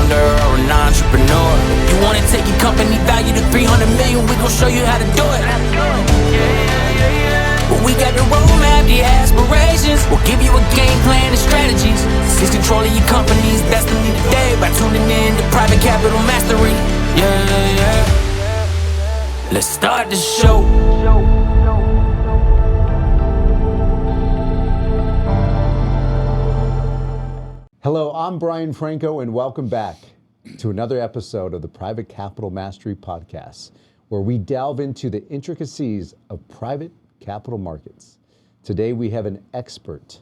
founder or an entrepreneur. You wanna take your company value to 300 million, we gon' show you how to do it. Well, we got the roadmap, the aspirations. We'll give you a game plan and strategies. Seize control of your company's destiny today by tuning in to Private Capital Mastery. Let's start the show. Hello, I'm Brian Franco, and welcome back to another episode of the Private Capital Mastery Podcast, where we delve into the intricacies of private capital markets. Today, we have an expert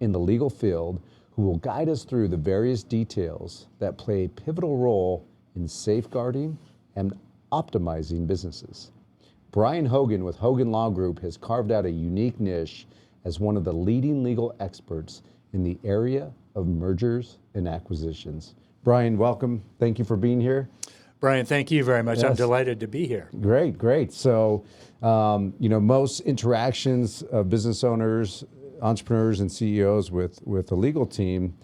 in the legal field who will guide us through the various details that play a pivotal role in safeguarding and optimizing businesses. Brian Hogan with Hogan Law Group has carved out a unique niche as one of the leading legal experts in the area of mergers and acquisitions. Brian, welcome. Thank you for being here. Brian, thank you very much. Yes. I'm delighted to be here. Great. So, most interactions of business owners, entrepreneurs, and CEOs with the legal team,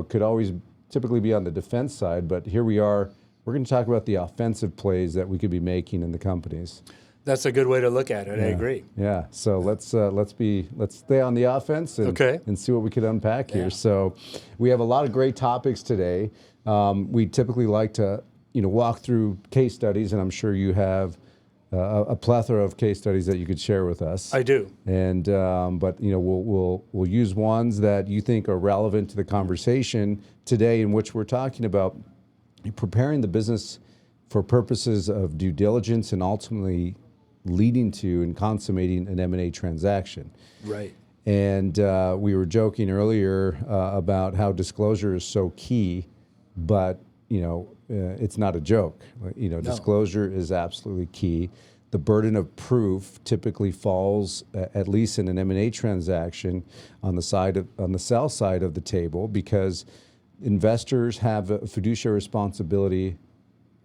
could always typically be on the defense side, but here we are. We're going to talk about the offensive plays that we could be making in the companies. That's a good way to look at it. Yeah. I agree. Yeah. So let's stay on the offense and see what we could unpack here. So we have a lot of great topics today. We typically like to walk through case studies, and I'm sure you have a plethora of case studies that you could share with us. I do. And but we'll use ones that you think are relevant to the conversation today, in which we're talking about preparing the business for purposes of due diligence and ultimately leading to and consummating an M&A transaction. Right. And we were joking earlier about how disclosure is so key, but it's not a joke. No. Disclosure is absolutely key. The burden of proof typically falls, at least in an M&A transaction, on the sell side of the table, because investors have a fiduciary responsibility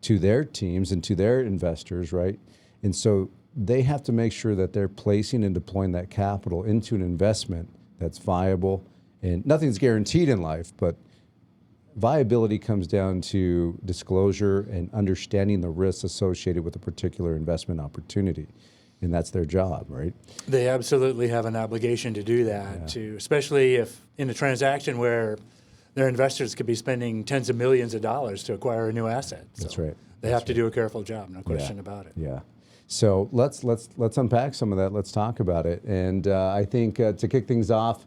to their teams and to their investors, right? And so they have to make sure that they're placing and deploying that capital into an investment that's viable. And nothing's guaranteed in life, but viability comes down to disclosure and understanding the risks associated with a particular investment opportunity. And that's their job, right? They absolutely have an obligation to do that, especially if in a transaction where their investors could be spending tens of millions of dollars to acquire a new asset. So that's right. They have to do a careful job, no question about it. Yeah. So let's unpack some of that. Let's talk about it. And I think to kick things off,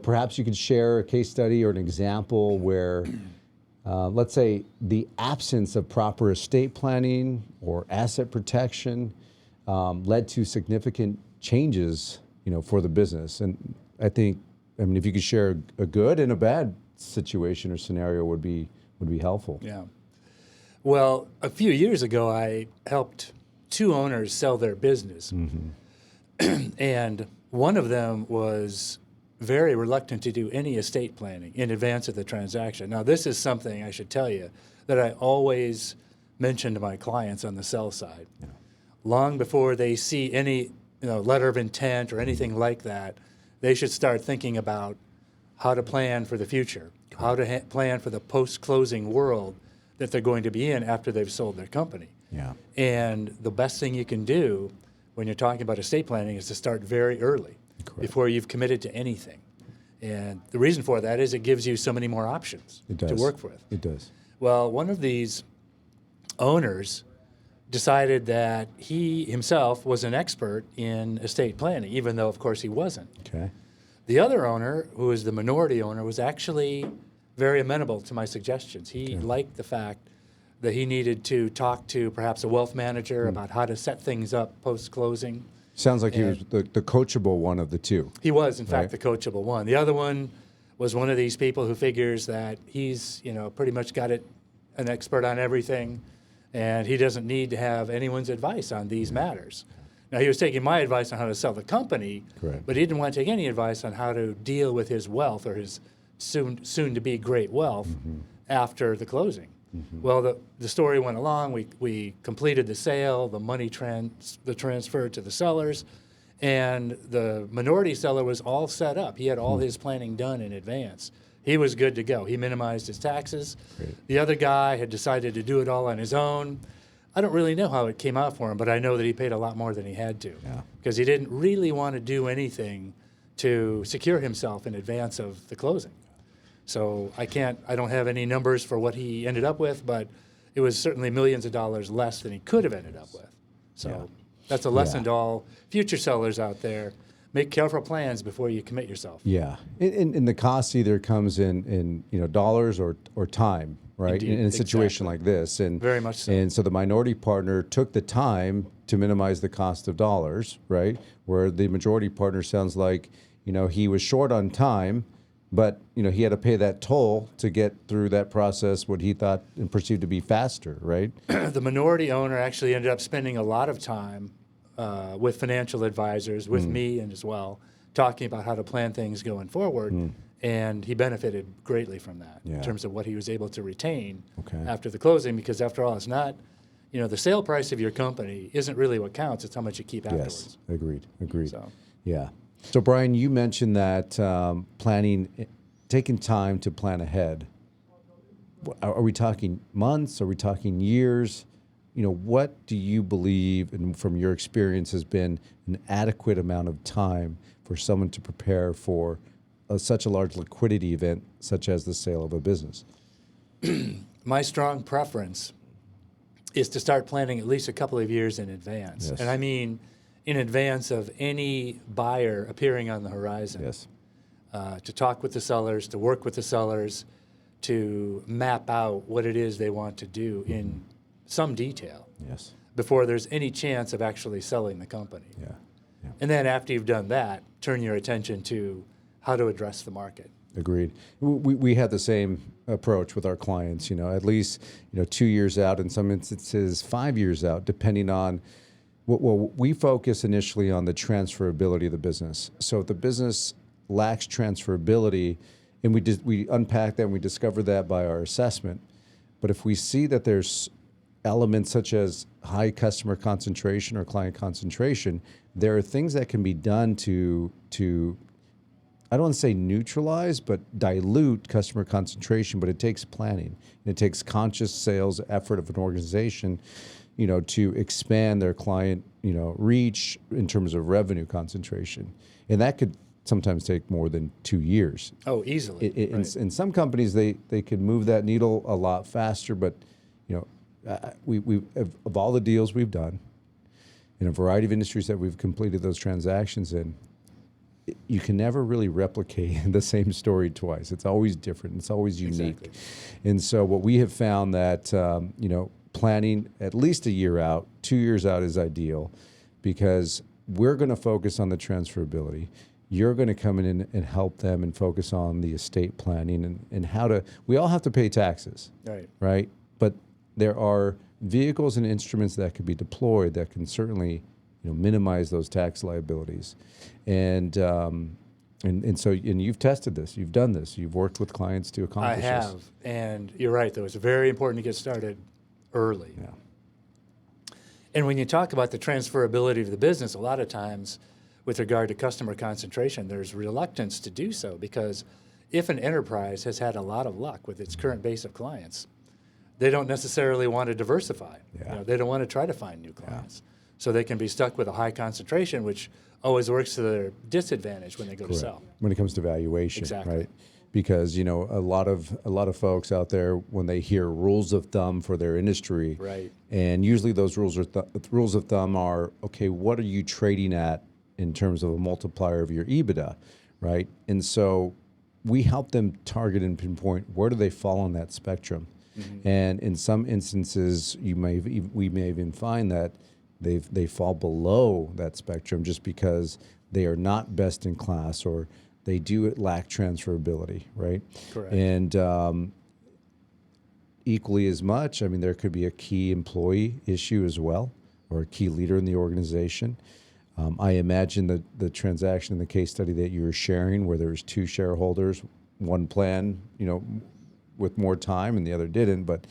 perhaps you could share a case study or an example where, let's say, the absence of proper estate planning or asset protection led to significant changes, for the business. And I think, if you could share a good and a bad situation or scenario would be helpful. Yeah. Well, a few years ago, I helped two owners sell their business. Mm-hmm. And one of them was very reluctant to do any estate planning in advance of the transaction. Now, this is something I should tell you that I always mention to my clients on the sell side. Yeah. Long before they see any letter of intent or anything like that, they should start thinking about how to plan for the future, how to plan for the post-closing world that they're going to be in after they've sold their company. Yeah. And the best thing you can do when you're talking about estate planning is to start very early. Correct. Before you've committed to anything. And the reason for that is it gives you so many more options to work with. It does. Well, one of these owners decided that he himself was an expert in estate planning, even though, of course, he wasn't. Okay. The other owner, who was the minority owner, was actually very amenable to my suggestions. He liked the fact that he needed to talk to perhaps a wealth manager about how to set things up post-closing. Sounds like he was the coachable one of the two. He was, in fact, the coachable one. The other one was one of these people who figures that he's, pretty much got it, an expert on everything, and he doesn't need to have anyone's advice on these matters. Now, he was taking my advice on how to sell the company, Correct. But he didn't want to take any advice on how to deal with his wealth or his soon-to-be great wealth after the closing. Mm-hmm. Well, the story went along. We completed the sale, the money the transfer to the sellers, and the minority seller was all set up. He had all his planning done in advance. He was good to go. He minimized his taxes. Great. The other guy had decided to do it all on his own. I don't really know how it came out for him, but I know that he paid a lot more than he had to because he didn't really want to do anything to secure himself in advance of the closing. So I don't have any numbers for what he ended up with, but it was certainly millions of dollars less than he could have ended up with. So that's a lesson to all future sellers out there. Make careful plans before you commit yourself. Yeah, and the cost either comes in dollars or time, right? Indeed, in a situation exactly. like this, and Very much so. And so the minority partner took the time to minimize the cost of dollars, right? Where the majority partner sounds like he was short on time, but he had to pay that toll to get through that process, what he thought and perceived to be faster, right? The minority owner actually ended up spending a lot of time with financial advisors, with me and as well, talking about how to plan things going forward. And he benefited greatly from that in terms of what he was able to retain after the closing, because after all, it's not, the sale price of your company isn't really what counts, it's how much you keep afterwards. Yes, agreed. So. Yeah. So Brian, you mentioned that taking time to plan ahead. Are we talking months? Are we talking years? What do you believe, and from your experience, has been an adequate amount of time for someone to prepare for such a large liquidity event, such as the sale of a business? My strong preference is to start planning at least a couple of years in advance. Yes. And I mean in advance of any buyer appearing on the horizon. Yes. To talk with the sellers, to work with the sellers, to map out what it is they want to do in some detail. Yes. Before there's any chance of actually selling the company. Yeah. And then after you've done that, turn your attention to how to address the market. Agreed. We had the same approach with our clients, at least, 2 years out, in some instances, 5 years out, depending on we focus initially on the transferability of the business. So if the business lacks transferability, and we unpack that and we discover that by our assessment, but if we see that there's elements such as high customer concentration or client concentration, there are things that can be done to I don't want to say neutralize, but dilute customer concentration, but it takes planning. And it takes conscious sales effort of an organization, to expand their client, reach in terms of revenue concentration. And that could sometimes take more than 2 years. Oh, easily. In some companies, they could move that needle a lot faster, but, we of all the deals we've done in a variety of industries that we've completed those transactions in, you can never really replicate the same story twice. It's always different. It's always unique. Exactly. And so what we have found that, planning at least a year out, 2 years out is ideal, because we're going to focus on the transferability. You're going to come in and help them and focus on the estate planning and how to, we all have to pay taxes, right? But there are vehicles and instruments that could be deployed that can certainly minimize those tax liabilities. And so you've tested this, you've done this, you've worked with clients to accomplish this. I have, and you're right, though. It's very important to get started early. Yeah. And when you talk about the transferability of the business, a lot of times with regard to customer concentration, there's reluctance to do so, because if an enterprise has had a lot of luck with its current base of clients, they don't necessarily want to diversify. They don't want to try to find new clients. So they can be stuck with a high concentration, which always works to their disadvantage when they go to sell. When it comes to valuation, Exactly. right? Because a lot of folks out there, when they hear rules of thumb for their industry, Right. and usually those rules of thumb are, okay, what are you trading at in terms of a multiplier of your EBITDA, right? And so we help them target and pinpoint where do they fall on that spectrum. Mm-hmm. And in some instances, we may even find that they fall below that spectrum just because they are not best in class, or they do lack transferability, right? Correct. And equally as much, there could be a key employee issue as well, or a key leader in the organization. I imagine the transaction in the case study that you were sharing, where there was 2 shareholders, one plan, with more time and the other didn't, but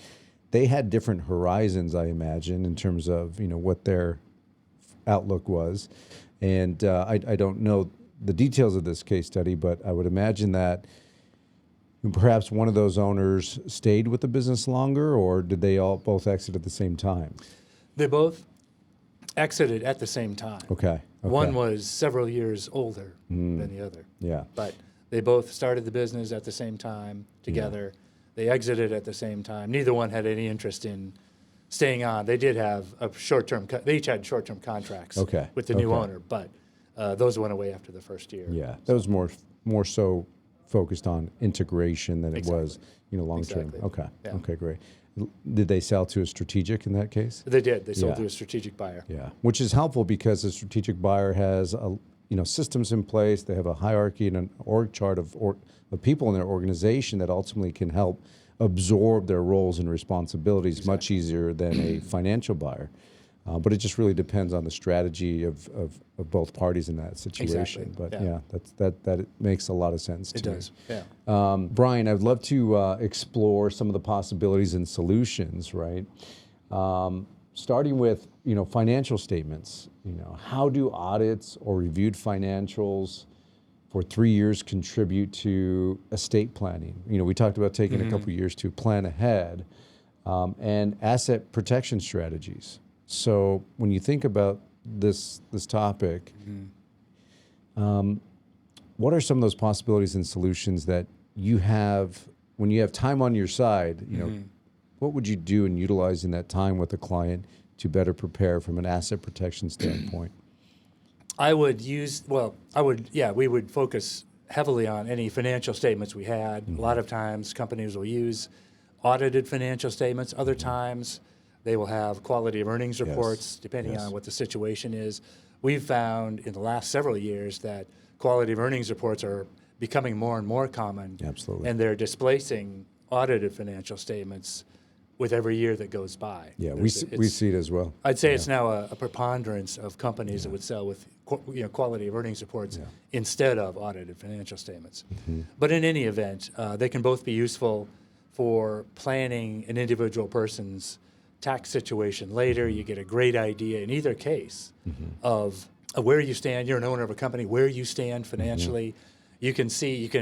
they had different horizons, I imagine, in terms of what their outlook was. And I don't know the details of this case study, but I would imagine that perhaps one of those owners stayed with the business longer, or did they all both exit at the same time? They both exited at the same time. Okay. One was several years older than the other. Yeah. But they both started the business at the same time together. They exited at the same time. Neither one had any interest in staying on. They did have a short-term. They each had short-term contracts with the new owner, but those went away after the first year. Yeah, that was more so focused on integration than it was, long term. Exactly. Okay. Yeah. Okay, great. Did they sell to a strategic in that case? They did. They sold to a strategic buyer. Yeah, which is helpful because a strategic buyer has systems in place. They have a hierarchy and an org chart of people in their organization that ultimately can help absorb their roles and responsibilities much easier than a financial buyer. But it just really depends on the strategy of both parties in that situation. Exactly. But that it makes a lot of sense to me. It does. Yeah. Brian, I'd love to explore some of the possibilities and solutions, right? Starting with financial statements. How do audits or reviewed financials for 3 years contribute to estate planning? We talked about taking a couple of years to plan ahead, and asset protection strategies. So when you think about this topic, what are some of those possibilities and solutions that you have when you have time on your side? What would you do in utilizing that time with the client to better prepare from an asset protection standpoint? we would focus heavily on any financial statements we had. A lot of times companies will use audited financial statements. Other times they will have quality of earnings reports, depending on what the situation is. We've found in the last several years that quality of earnings reports are becoming more and more common. Absolutely. And they're displacing audited financial statements with every year that goes by. Yeah, we see it as well. I'd say it's now a preponderance of companies that would sell with quality of earnings reports instead of audited financial statements. But in any event, they can both be useful for planning an individual person's tax situation later. You get a great idea in either case of where you stand. You're an owner of a company, where you stand financially. You can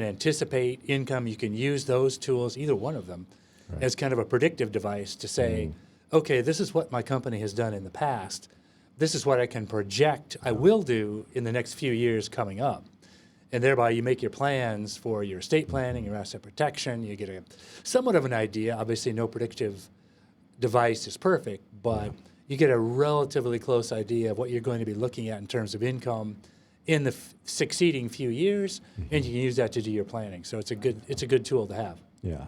anticipate income. You can use those tools, either one of them, as kind of a predictive device to say, okay, this is what my company has done in the past. This is what I can project I will do in the next few years coming up. And thereby you make your plans for your estate planning, your asset protection. You get somewhat of an idea. Obviously, no predictive device is perfect, but you get a relatively close idea of what you're going to be looking at in terms of income in the succeeding few years, and you can use that to do your planning. So it's a good tool to have. Yeah,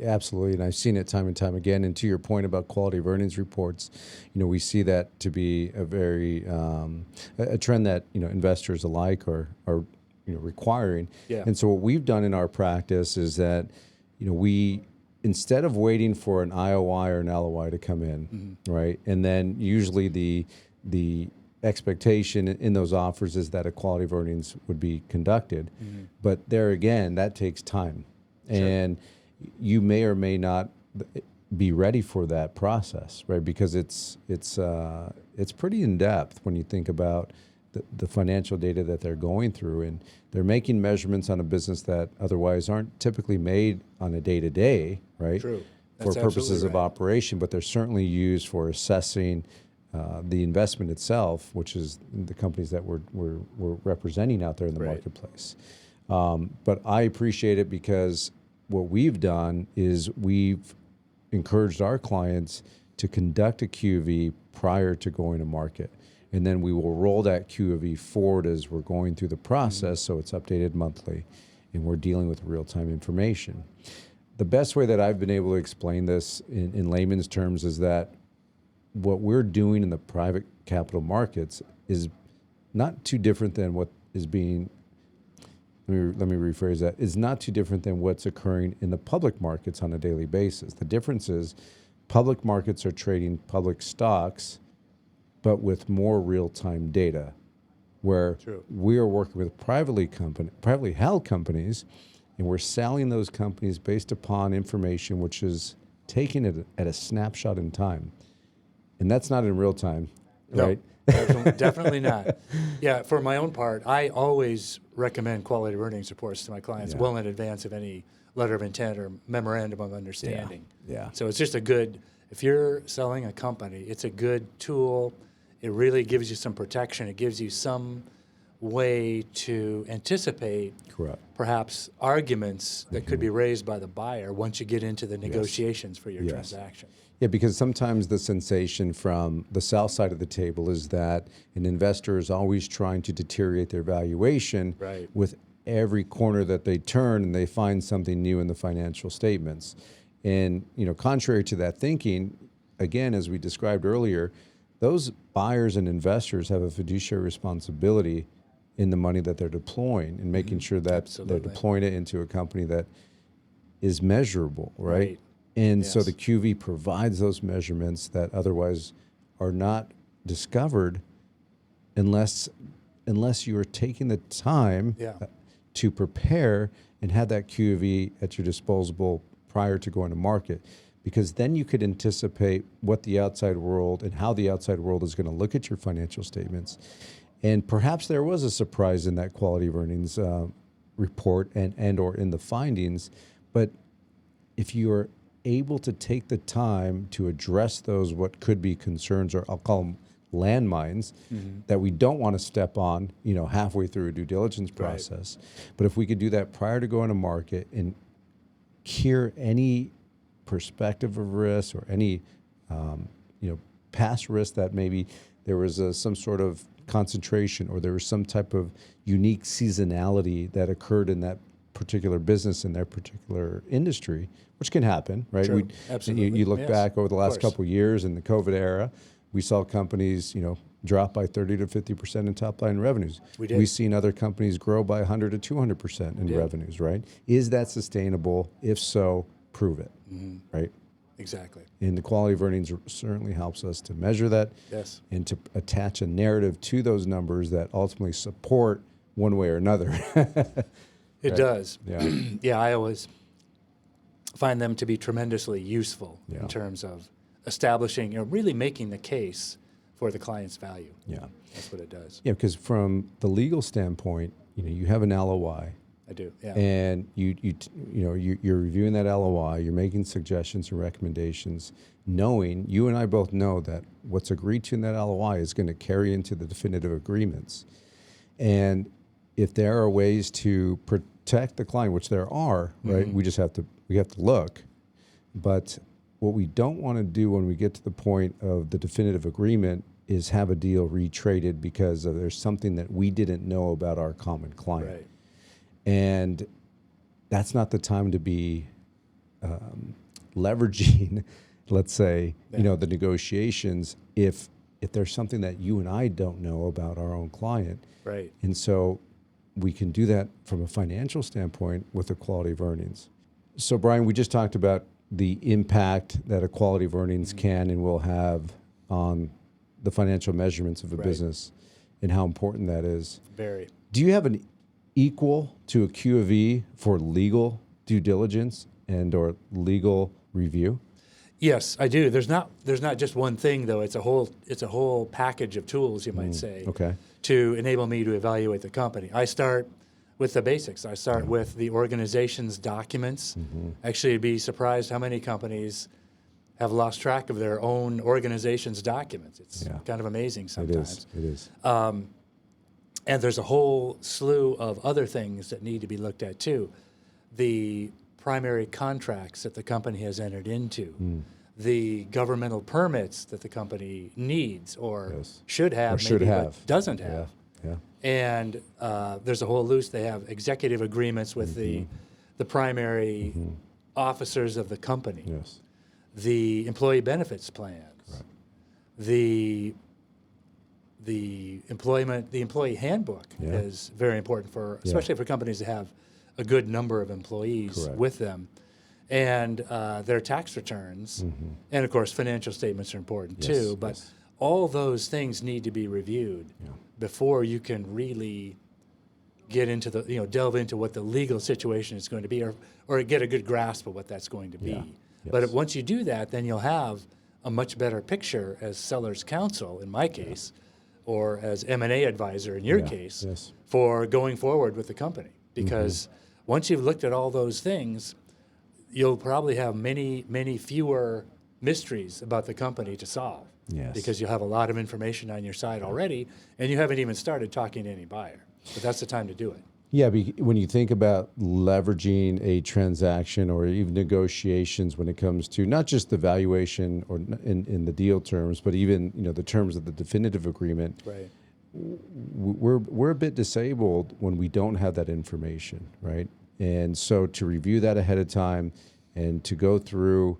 absolutely, and I've seen it time and time again. And to your point about quality of earnings reports, we see that to be a very a trend that investors alike are requiring. Yeah. And so what we've done in our practice is that we, instead of waiting for an IOI or an LOI to come in, right, and then usually the expectation in those offers is that a quality of earnings would be conducted, but there again, that takes time. And you may or may not be ready for that process, right? Because it's pretty in depth when you think about the financial data that they're going through, and they're making measurements on a business that otherwise aren't typically made on a day-to-day, right? True. For purposes of operation, but they're certainly used for assessing the investment itself, which is the companies that we're representing out there in the marketplace. But I appreciate it because what we've done is we've encouraged our clients to conduct a QV prior to going to market. And then we will roll that QV forward as we're going through the process, so it's updated monthly, and we're dealing with real-time information. The best way that I've been able to explain this in layman's terms is that what we're doing in the private capital markets is not too different than what is being let me rephrase that, is not too different than what's occurring in the public markets on a daily basis. The difference is public markets are trading public stocks, but with more real-time data, where we are working with privately held companies, and we're selling those companies based upon information which is taken at a snapshot in time. And that's not in real time, right? Definitely not. Yeah, for my own part, I always recommend quality of earnings reports to my clients well in advance of any letter of intent or memorandum of understanding. Yeah. So it's just a good, if you're selling a company, it's a good tool. It really gives you some protection. It gives you some way to anticipate Correct. perhaps arguments that could be raised by the buyer once you get into the negotiations for your Yes. transaction. Yeah, because sometimes the sensation from the sell side of the table is that an investor is always trying to deteriorate their valuation Right. with every corner that they turn, and they find something new in the financial statements. And contrary to that thinking, again, as we described earlier, those buyers and investors have a fiduciary responsibility in the money that they're deploying and making sure that Absolutely. they're deploying it into a company that is measurable, right? And so Yes. the QV provides those measurements that otherwise are not discovered unless you are taking the time Yeah. to prepare and have that QV at your disposal prior to going to market. Because then you could anticipate what the outside world and how the outside world is going to look at your financial statements. And perhaps there was a surprise in that quality of earnings report and or in the findings. But if you're able to take the time to address those what could be concerns, or I'll call them landmines, that we don't want to step on, halfway through a due diligence process. But if we could do that prior to going to market and cure any perspective of risk or any past risk that maybe there was some sort of concentration or there was some type of unique seasonality that occurred in that particular business in their particular industry, which can happen, right? True. Absolutely. You look Yes, back over the last of course. couple of years in the COVID era, we saw companies, drop by 30 to 50% in top line revenues. We did. We've seen other companies grow by 100 to 200% in did. revenues, right? Is that sustainable? If so, prove it, right? Exactly. And the quality of earnings certainly helps us to measure that Yes. and to attach a narrative to those numbers that ultimately support one way or another. It does. Yeah. Yeah, I always find them to be tremendously useful Yeah. in terms of establishing, really making the case for the client's value. Yeah. That's what it does. Yeah, because from the legal standpoint, you have an LOI, I do. Yeah. and you're reviewing that LOI, you're making suggestions and recommendations, knowing you and I both know that what's agreed to in that LOI is going to carry into the definitive agreements. And if there are ways to protect the client, which there are, right? We just have to look. But what we don't want to do when we get to the point of the definitive agreement is have a deal retraded because there's something that we didn't know about our common client. Right. And that's not the time to be leveraging, let's say, the negotiations if there's something that you and I don't know about our own client. Right. And so we can do that from a financial standpoint with the quality of earnings. So, Brian, we just talked about the impact that a quality of earnings can and will have on the financial measurements of a business and how important that is. Very. Do you have an equal to a Q of E for legal due diligence and or legal review? Yes, I do. There's not just one thing though. It's a whole package of tools, you might say, Okay. to enable me to evaluate the company. I start with the basics. I start with the organization's documents. Actually, you'd be surprised how many companies have lost track of their own organization's documents. It's kind of amazing sometimes. It is. And there's a whole slew of other things that need to be looked at too. The primary contracts that the company has entered into, the governmental permits that the company needs or should have, Or should maybe, have. but doesn't have. Yeah. And there's a whole loose. They have executive agreements with the primary officers of the company. Yes. The employee benefits plans, the employee handbook is very important for, especially for companies that have a good number of employees with them, and their tax returns, and of course financial statements are important too. But all those things need to be reviewed before you can really get into the delve into what the legal situation is going to be, or get a good grasp of what that's going to be. But once you do that, then you'll have a much better picture as seller's counsel, in my case, or as M&A advisor in your case, for going forward with the company. Because once you've looked at all those things, you'll probably have many fewer mysteries about the company to solve. Yes. Because you have a lot of information on your side already, and you haven't even started talking to any buyer. But that's the time to do it. Yeah, when you think about leveraging a transaction or even negotiations when it comes to not just the valuation or in the deal terms, but even the terms of the definitive agreement, Right. we're a bit disabled when we don't have that information, right? And so to review that ahead of time and to go through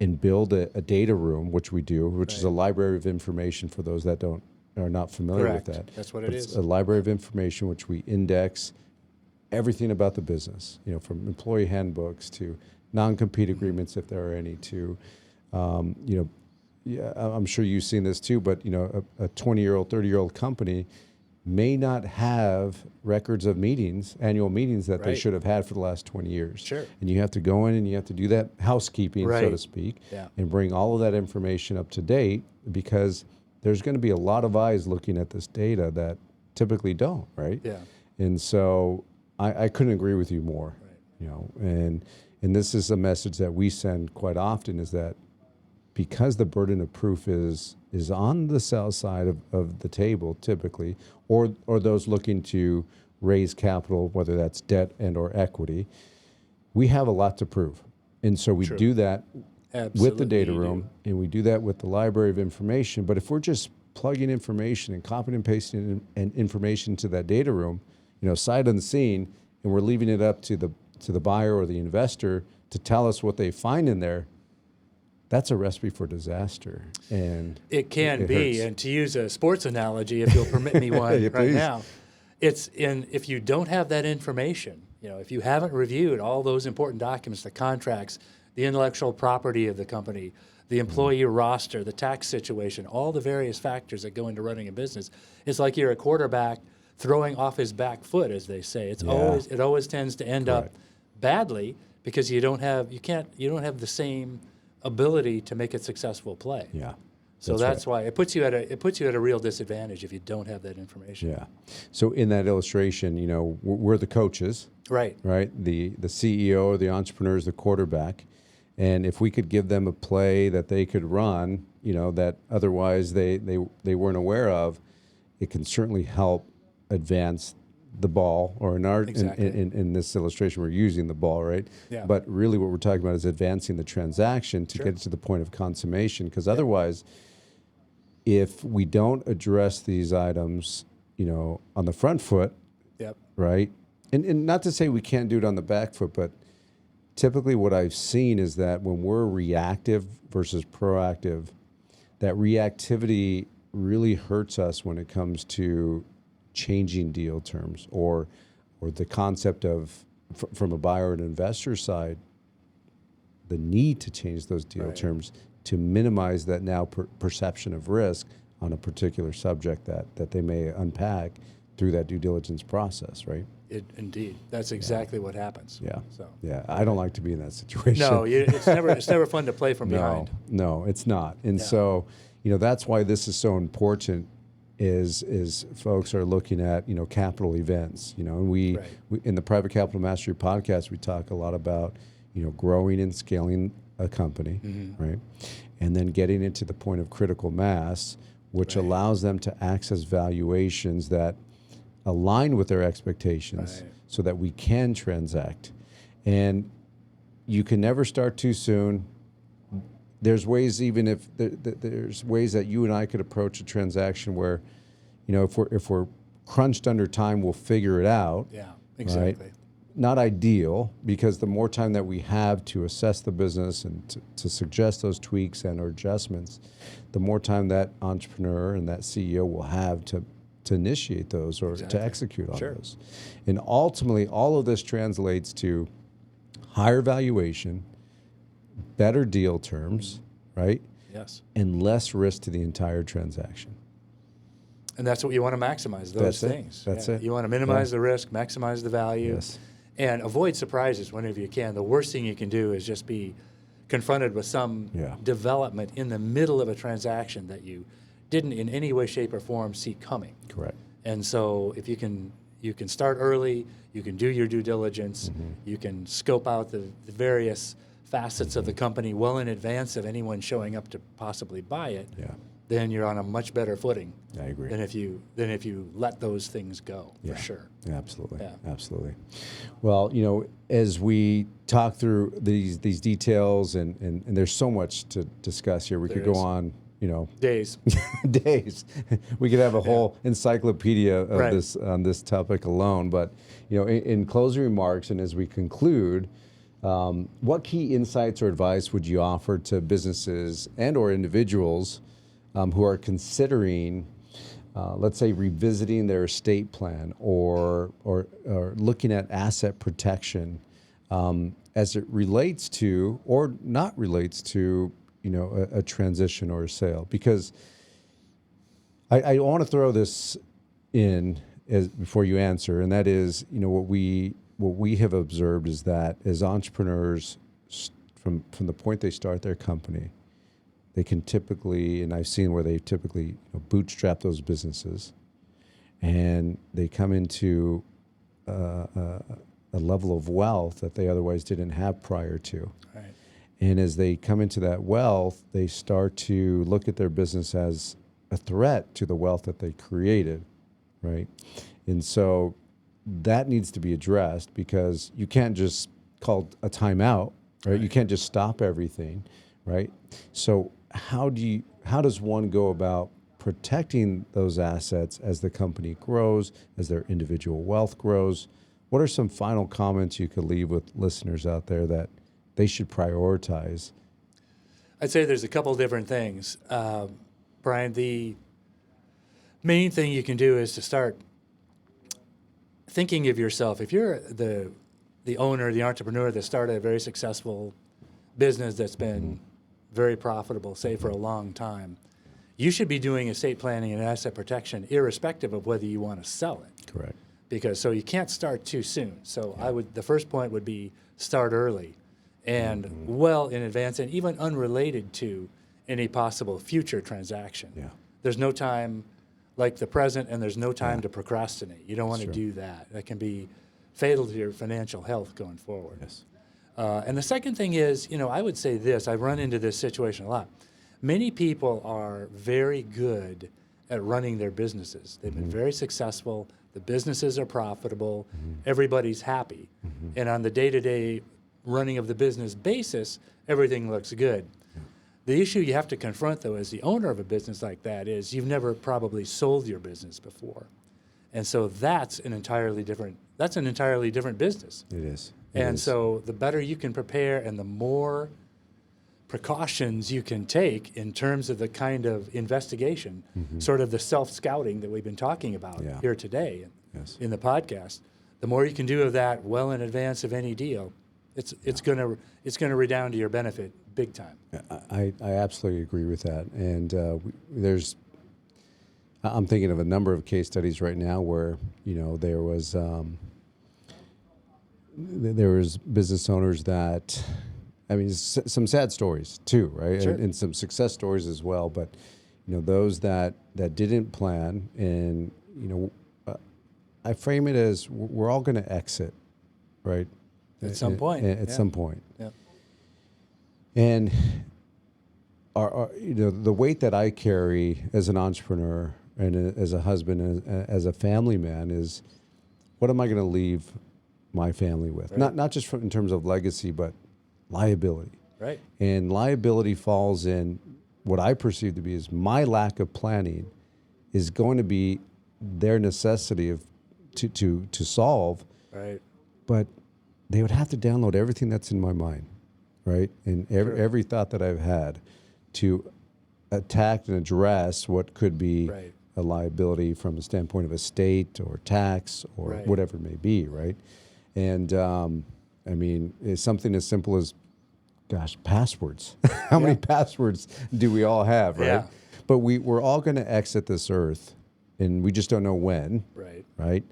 and build a data room, which we do, which is a library of information for those that are not familiar Correct. with that. That's what But it it's is. a library of information which we index everything about the business, from employee handbooks to non-compete agreements, if there are any, to, I'm sure you've seen this too, but, a 20-year-old, 30-year-old company may not have records of meetings, annual meetings that they Right. should have had for the last 20 years. Sure. And you have to go in and you have to do that housekeeping, so Right. to speak, Yeah. and bring all of that information up to date, because there's going to be a lot of eyes looking at this data that typically don't, right? Yeah. And so I couldn't agree with you more, and this is a message that we send quite often, is that because the burden of proof is on the sell side of the table typically, or those looking to raise capital, whether that's debt and or equity, we have a lot to prove. And so we True. do that with the Absolutely data you room, and we do that with the library of information. But if we're just plugging information and copying and pasting information to that data room, sight unseen, and we're leaving it up to the buyer or the investor to tell us what they find in there, that's a recipe for disaster. And It can it be, hurts. and to use a sports analogy, if you'll permit me one Yeah, right please. now, if you don't have that information, if you haven't reviewed all those important documents, the contracts, the intellectual property of the company, the employee roster, the tax situation, all the various factors that go into running a business, it's like you're a quarterback throwing off his back foot, as they say. It always tends to end up badly because you don't have the same ability to make a successful play. Yeah. So that's why it puts you at a real disadvantage if you don't have that information. Yeah. So in that illustration, we're the coaches, Right. right? The CEO, the entrepreneurs, the quarterback. And if we could give them a play that they could run, that otherwise they weren't aware of, it can certainly help advance the ball, or in this illustration, we're using the ball, right? Yeah. But really what we're talking about is advancing the transaction to get it to the point of consummation, because otherwise, if we don't address these items, on the front foot, Yep. right? And not to say we can't do it on the back foot, but typically what I've seen is that when we're reactive versus proactive, that reactivity really hurts us when it comes to changing deal terms, or the concept of, from a buyer and investor side, the need to change those deal terms to minimize that now perception of risk on a particular subject that they may unpack through that due diligence process, right? Indeed, that's exactly what happens. Yeah. So. Yeah, I don't like to be in that situation. No, it's never fun to play from behind. No, it's not. And so, that's why this is so important. Is folks are looking at capital events, and we in the Private Capital Mastery podcast, we talk a lot about growing and scaling a company, right, and then getting it to the point of critical mass, which allows them to access valuations that align with their expectations, so that we can transact. And you can never start too soon. There's ways, even if there's ways that you and I could approach a transaction where, if we're crunched under time, we'll figure it out. Yeah, exactly. Right? Not ideal, because the more time that we have to assess the business and to suggest those tweaks and or adjustments, the more time that entrepreneur and that CEO will have to initiate those or to execute on those. And ultimately, all of this translates to higher valuation, better deal terms, right? Yes. And less risk to the entire transaction. And that's what you want to maximize, those things. That's it. You want to minimize the risk, maximize the value, Yes. and avoid surprises whenever you can. The worst thing you can do is just be confronted with some development in the middle of a transaction that you didn't in any way, shape, or form see coming. Correct. And so if you can You can start early. You can do your due diligence. You can scope out the various facets of the company well in advance of anyone showing up to possibly buy it. Yeah. Then you're on a much better footing. I agree. Than if you let those things go, for sure. Yeah, absolutely. Yeah. Absolutely. Well, as we talk through these details, and there's so much to discuss here, we could go on, Days. days. We could have a whole encyclopedia of Right. this on this topic alone. But in closing remarks, and as we conclude, what key insights or advice would you offer to businesses and/or individuals who are considering, let's say, revisiting their estate plan or looking at asset protection as it relates to or not relates to a transition or a sale? Because I want to throw this in before you answer, and that is, what we have observed is that as entrepreneurs, from the point they start their company, they can typically, and I've seen where they typically bootstrap those businesses, and they come into a level of wealth that they otherwise didn't have prior to. Right. And as they come into that wealth, they start to look at their business as a threat to the wealth that they created, right? And so that needs to be addressed, because you can't just call a timeout, right? You can't just stop everything, right? So how does one go about protecting those assets as the company grows, as their individual wealth grows? What are some final comments you could leave with listeners out there that they should prioritize? I'd say there's a couple different things. Brian, the main thing you can do is to start thinking of yourself. If you're the owner, the entrepreneur that started a very successful business that's been very profitable, say for a long time, you should be doing estate planning and asset protection irrespective of whether you want to sell it. Correct. Because so you can't start too soon. So the first point would be start early and well in advance, and even unrelated to any possible future transaction. Yeah. There's no time like the present, and there's no time to procrastinate. You don't want to do that. That can be fatal to your financial health going forward. Yes. And the second thing is, I would say this, I've run into this situation a lot. Many people are very good at running their businesses. They've been very successful. The businesses are profitable. Everybody's happy. And on the day-to-day running of the business basis, everything looks good. The issue you have to confront, though, as the owner of a business like that is you've never probably sold your business before. And so that's an entirely different business. It is. And so the better you can prepare and the more precautions you can take in terms of the kind of investigation, sort of the self-scouting that we've been talking about here today in the podcast, the more you can do of that well in advance of any deal, it's going to redound to your benefit big time. I absolutely agree with that. And I'm thinking of a number of case studies right now where there was business owners that, some sad stories too, right? Sure. And some success stories as well. But those that didn't plan, and I frame it as we're all going to exit, right? At some point. At some point. Yeah. And the weight that I carry as an entrepreneur and as a husband and as a family man is, what am I going to leave my family with? Right. Not just in terms of legacy, but liability. Right. And liability falls in what I perceive to be is my lack of planning is going to be their necessity to solve. Right. But they would have to download everything that's in my mind, right? And every thought that I've had to attack and address what could be a liability from a standpoint of estate or tax or whatever it may be, right? And it's something as simple as, passwords. How many passwords do we all have, right? Yeah. But we're all going to exit this earth, and we just don't know when, right?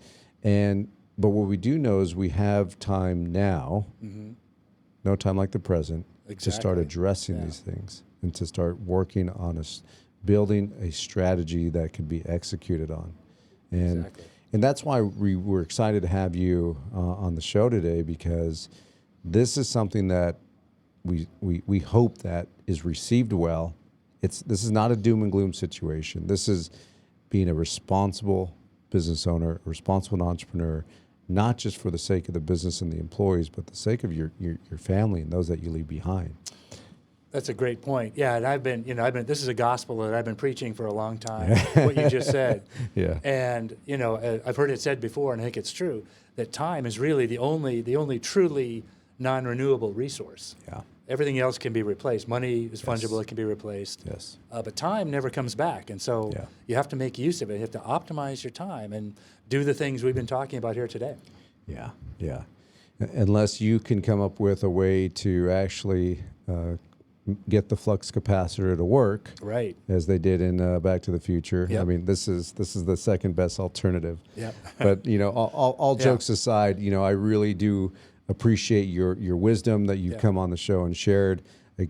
But what we do know is we have time now, no time like the present, to start addressing these things and to start working on building a strategy that can be executed on. And And that's why we were excited to have you on the show today, because this is something that we hope that is received well. This is not a doom and gloom situation. This is being a responsible business owner, a responsible entrepreneur, not just for the sake of the business and the employees, but the sake of your family and those that you leave behind. That's a great point. Yeah, and this is a gospel that I've been preaching for a long time, what you just said. Yeah. And, I've heard it said before, and I think it's true, that time is really the only truly non-renewable resource. Yeah. Everything else can be replaced. Money is fungible, it can be replaced. Yes. But time never comes back. And so you have to make use of it. You have to optimize your time and do the things we've been talking about here today. Yeah, yeah. Unless you can come up with a way to actually get the flux capacitor to work, right, as they did in Back to the Future. Yep. I mean, this is the second best alternative. Yep. But all jokes aside, I really do appreciate your wisdom that you've come on the show and shared. I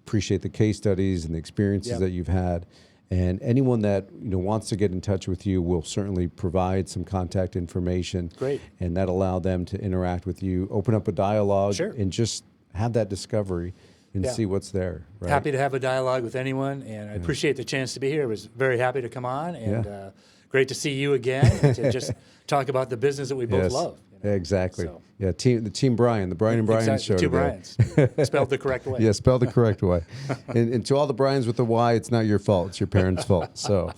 appreciate the case studies and the experiences that you've had. And anyone that wants to get in touch with you, will certainly provide some contact information. Great. And that allow them to interact with you, open up a dialogue, and just have that discovery and see what's there. Right? Happy to have a dialogue with anyone, and I appreciate the chance to be here. I was very happy to come on, and great to see you again and to just talk about the business that we both love. Exactly. So. Yeah, the team Brian, the Brian and Brian show. Two today. Brians, spelled the correct way. Yeah, spelled the correct way. And to all the Brians with the Y, it's not your fault; it's your parents' fault. So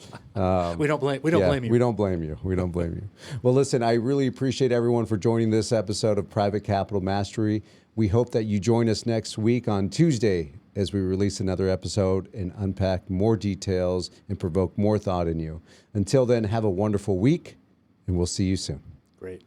we don't blame you. We don't blame you. We don't blame you. Well, listen, I really appreciate everyone for joining this episode of Private Capital Mastery. We hope that you join us next week on Tuesday as we release another episode and unpack more details and provoke more thought in you. Until then, have a wonderful week, and we'll see you soon. Great.